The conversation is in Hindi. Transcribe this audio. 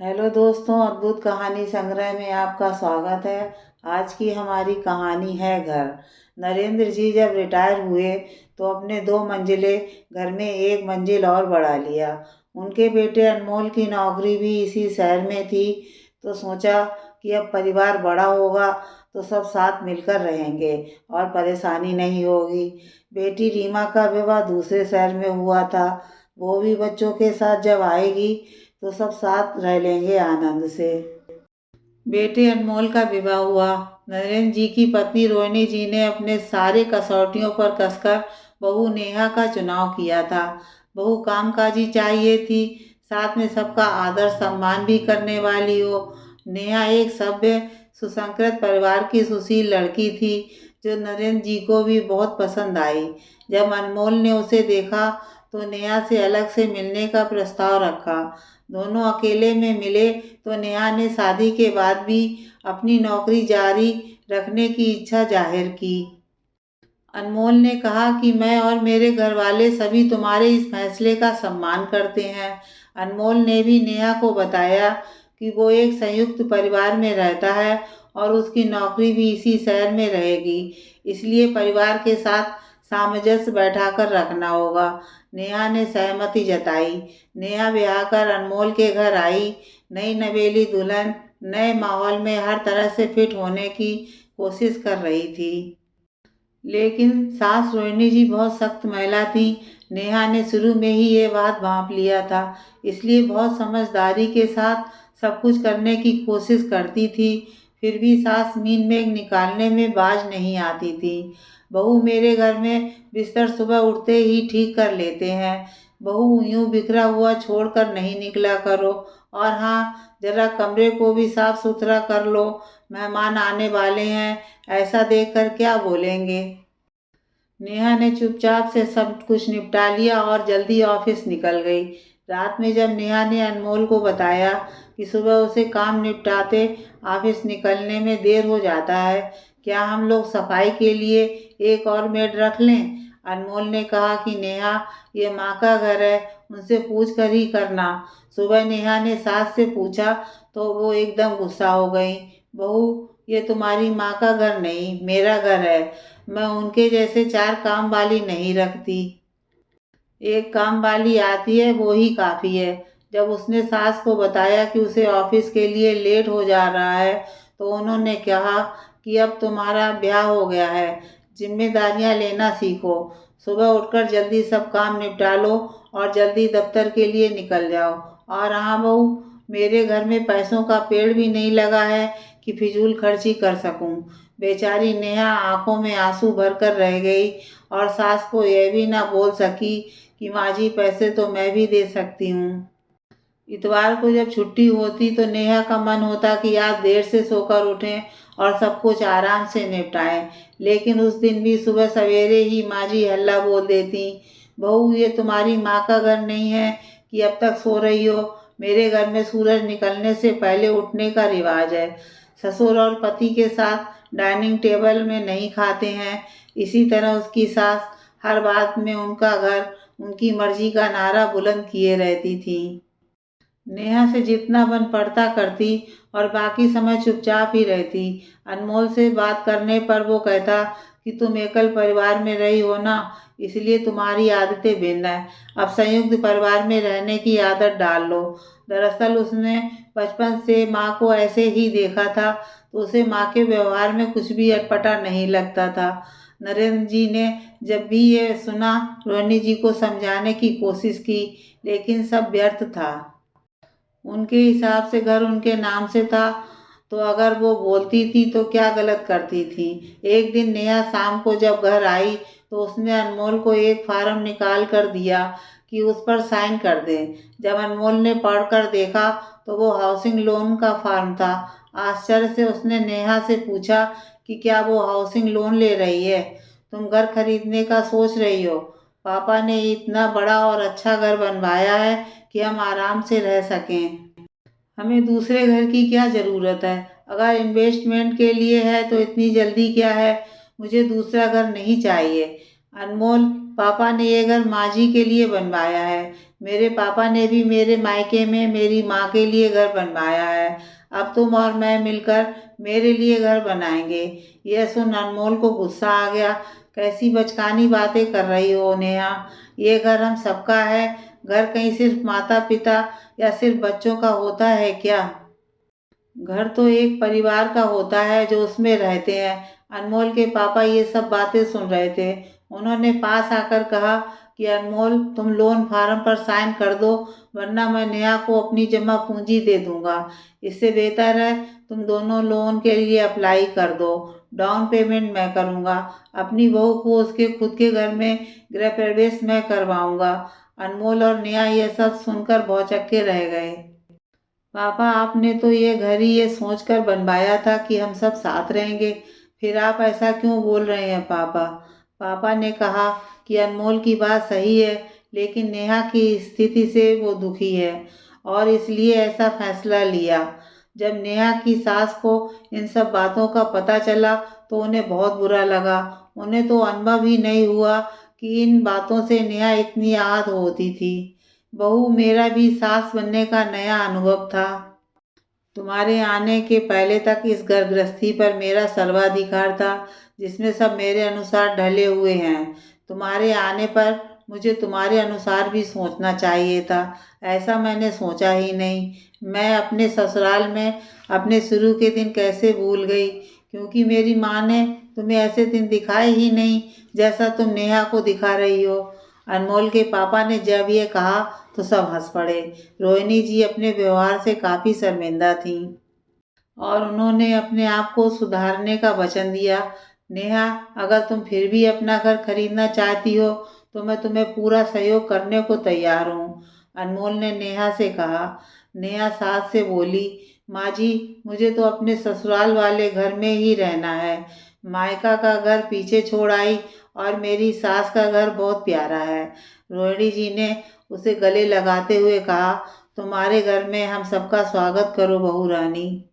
हेलो दोस्तों, अद्भुत कहानी संग्रह में आपका स्वागत है। आज की हमारी कहानी है घर। नरेंद्र जी जब रिटायर हुए तो अपने 2 मंजिले घर में 1 मंजिल और बढ़ा लिया। उनके बेटे अनमोल की नौकरी भी इसी शहर में थी, तो सोचा कि अब परिवार बड़ा होगा तो सब साथ मिलकर रहेंगे और परेशानी नहीं होगी। बेटी रीमा का विवाह दूसरे शहर में हुआ था। वो भी बच्चों के साथ जब आएगी तो सब साथ रह लेंगे आनंद से। बेटे अनमोल का विवाह हुआ। नरेंद्र जी की पत्नी रोहिणी जी ने अपने सारे कसौटियों पर कसकर बहू नेहा का चुनाव किया था। बहू कामकाजी चाहिए थी, साथ में सबका आदर सम्मान भी करने वाली हो। नेहा एक सभ्य सुसंस्कृत परिवार की सुशील लड़की थी, जो नरेंद्र जी को भी बहुत पसंद आई। जब अनमोल ने उसे देखा तो नेहा से अलग से मिलने का प्रस्ताव रखा। दोनों अकेले में मिले तो नेहा ने शादी के बाद भी अपनी नौकरी जारी रखने की इच्छा जाहिर की। अनमोल ने कहा कि मैं और मेरे घर वाले सभी तुम्हारे इस फैसले का सम्मान करते हैं। अनमोल ने भी नेहा को बताया कि वो एक संयुक्त परिवार में रहता है और उसकी नौकरी भी इसी शहर में रहेगी, इसलिए परिवार के साथ सामंजस्य बैठाकर रखना होगा। नेहा ने सहमति जताई। नेहा ब्याह कर अनमोल के घर आई। नई नवेली दुल्हन नए माहौल में हर तरह से फिट होने की कोशिश कर रही थी। लेकिन सास रोहिणी जी बहुत सख्त महिला थी। नेहा ने शुरू में ही ये बात भांप लिया था, इसलिए बहुत समझदारी के साथ सब कुछ करने की कोशिश करती थी। फिर भी सास मीन में निकालने में बाज नहीं आती थी। बहू मेरे घर में बिस्तर सुबह उठते ही ठीक कर लेते हैं। बहू यूं बिखरा हुआ छोड़कर नहीं निकला करो, और हाँ, जरा कमरे को भी साफ सुथरा कर लो। मेहमान आने वाले हैं, ऐसा देखकर क्या बोलेंगे। नेहा ने चुपचाप से सब कुछ निपटा लिया और जल्दी ऑफिस निकल गई। रात में जब नेहा ने अनमोल को बताया कि सुबह उसे काम निपटाते ऑफिस निकलने में देर हो जाता है, क्या हम लोग सफाई के लिए एक और मेड रख लें। अनमोल ने कहा कि नेहा, ये माँ का घर है, उनसे पूछ कर ही करना। सुबह नेहा ने सास से पूछा तो वो एकदम गुस्सा हो गई। बहू, ये तुम्हारी माँ का घर नहीं, मेरा घर है। मैं उनके जैसे 4 काम वाली नहीं रखती। एक काम वाली आती है, वो ही काफ़ी है। जब उसने सास को बताया कि उसे ऑफिस के लिए लेट हो जा रहा है, तो उन्होंने कहा कि अब तुम्हारा ब्याह हो गया है, जिम्मेदारियां लेना सीखो। सुबह उठकर जल्दी सब काम निपटा लो और जल्दी दफ्तर के लिए निकल जाओ। और हाँ बहू, मेरे घर में पैसों का पेड़ भी नहीं लगा है कि फिजूल खर्ची कर सकूं। बेचारी नेहा आंखों में आंसू भरकर रह गई और सास को यह भी ना बोल सकी कि माँ जी, पैसे तो मैं भी दे सकती हूँ। इतवार को जब छुट्टी होती तो नेहा का मन होता कि आज देर से सोकर उठें और सब कुछ आराम से निपटाएं, लेकिन उस दिन भी सुबह सवेरे ही माँ जी हल्ला बोल देती। बहू, ये तुम्हारी माँ का घर नहीं है कि अब तक सो रही हो। मेरे घर में सूरज निकलने से पहले उठने का रिवाज है। ससुर और पति के साथ डाइनिंग टेबल में नहीं खाते हैं। इसी तरह उसकी सास हर बात में उनका घर, उनकी मर्जी का नारा बुलंद किए रहती थी। नेहा से जितना बन पड़ता करती और बाकी समय चुपचाप ही रहती। अनमोल से बात करने पर वो कहता कि तुम एकल परिवार में रही हो ना, इसलिए तुम्हारी आदतें भिन्न है। अब संयुक्त परिवार में रहने की आदत डाल लो। दरअसल उसने बचपन से माँ को ऐसे ही देखा था, तो उसे माँ के व्यवहार में कुछ भी अटपटा नहीं लगता था। नरेंद्र जी ने जब भी ये सुना, रोहिणी जी को समझाने की कोशिश की, लेकिन सब व्यर्थ था। उनके हिसाब से घर उनके नाम से था, तो अगर वो बोलती थी तो क्या गलत करती थी। एक दिन नेहा शाम को जब घर आई तो उसने अनमोल को एक फार्म निकाल कर दिया कि उस पर साइन कर दे। जब अनमोल ने पढ़कर देखा तो वो हाउसिंग लोन का फार्म था। आश्चर्य से उसने नेहा से पूछा कि क्या वो हाउसिंग लोन ले रही है। तुम घर खरीदने का सोच रही हो। पापा ने इतना बड़ा और अच्छा घर बनवाया है कि हम आराम से रह सकें। हमें दूसरे घर की क्या ज़रूरत है। अगर इन्वेस्टमेंट के लिए है तो इतनी जल्दी क्या है। मुझे दूसरा घर नहीं चाहिए। अनमोल, पापा ने ये घर माँ जी के लिए बनवाया है। मेरे पापा ने भी मेरे मायके में मेरी माँ के लिए घर बनवाया है। अब तुम और मैं मिलकर मेरे लिए घर बनाएंगे। यह सुन अनमोल को गुस्सा आ गया। कैसी बचकानी बातें कर रही हो नेहा? ये घर हम सबका है। घर कहीं सिर्फ माता पिता या सिर्फ बच्चों का होता है क्या? घर तो एक परिवार का होता है जो उसमें रहते हैं। अनमोल के पापा ये सब बातें सुन रहे थे। उन्होंने पास आकर कहा कि अनमोल, तुम लोन फार्म पर साइन कर दो, वरना मैं नेहा को अपनी जमा पूंजी दे दूंगा। इससे बेहतर है तुम दोनों लोन के लिए अप्लाई कर दो। डाउन पेमेंट मैं करूंगा। अपनी बहू को उसके खुद के घर में गृह प्रवेश मैं करवाऊंगा। अनमोल और नेहा यह सब सुनकर भौचक्के रह गए। पापा, आपने तो ये घर ही ये सोचकर बनवाया था कि हम सब साथ रहेंगे। फिर आप ऐसा क्यों बोल रहे हैं पापा? पापा ने कहा कि अनमोल की बात सही है, लेकिन नेहा की स्थिति से वो दुखी है और इसलिए ऐसा फैसला लिया। जब नेहा की सास को इन सब बातों का पता चला तो उन्हें बहुत बुरा लगा। उन्हें तो अनुभव ही नहीं हुआ कि इन बातों से नेहा इतनी आहत होती थी। बहू, मेरा भी सास बनने का नया अनुभव था। तुम्हारे आने के पहले तक इस घर गृहस्थी पर मेरा सर्वाधिकार था, जिसमें सब मेरे अनुसार ढले हुए हैं। तुम्हारे आने पर मुझे तुम्हारे अनुसार भी सोचना चाहिए था। ऐसा मैंने सोचा ही नहीं। मैं अपने ससुराल में अपने शुरू के दिन कैसे भूल गई, क्योंकि मेरी माँ ने तुम्हें ऐसे दिन दिखाए ही नहीं जैसा तुम नेहा को दिखा रही हो। अनमोल के पापा ने जब ये कहा तो सब हंस पड़े। रोहिणी जी अपने व्यवहार से काफ़ी शर्मिंदा थीं और उन्होंने अपने आप को सुधारने का वचन दिया। नेहा, अगर तुम फिर भी अपना घर खरीदना चाहती हो तो मैं तुम्हें पूरा सहयोग करने को तैयार हूँ, अनमोल ने नेहा से कहा। नेहा सास से बोली, माँ जी, मुझे तो अपने ससुराल वाले घर में ही रहना है। मायका का घर पीछे छोड़ आई और मेरी सास का घर बहुत प्यारा है। रोहिणी जी ने उसे गले लगाते हुए कहा, तुम्हारे घर में हम सबका स्वागत करो बहू रानी।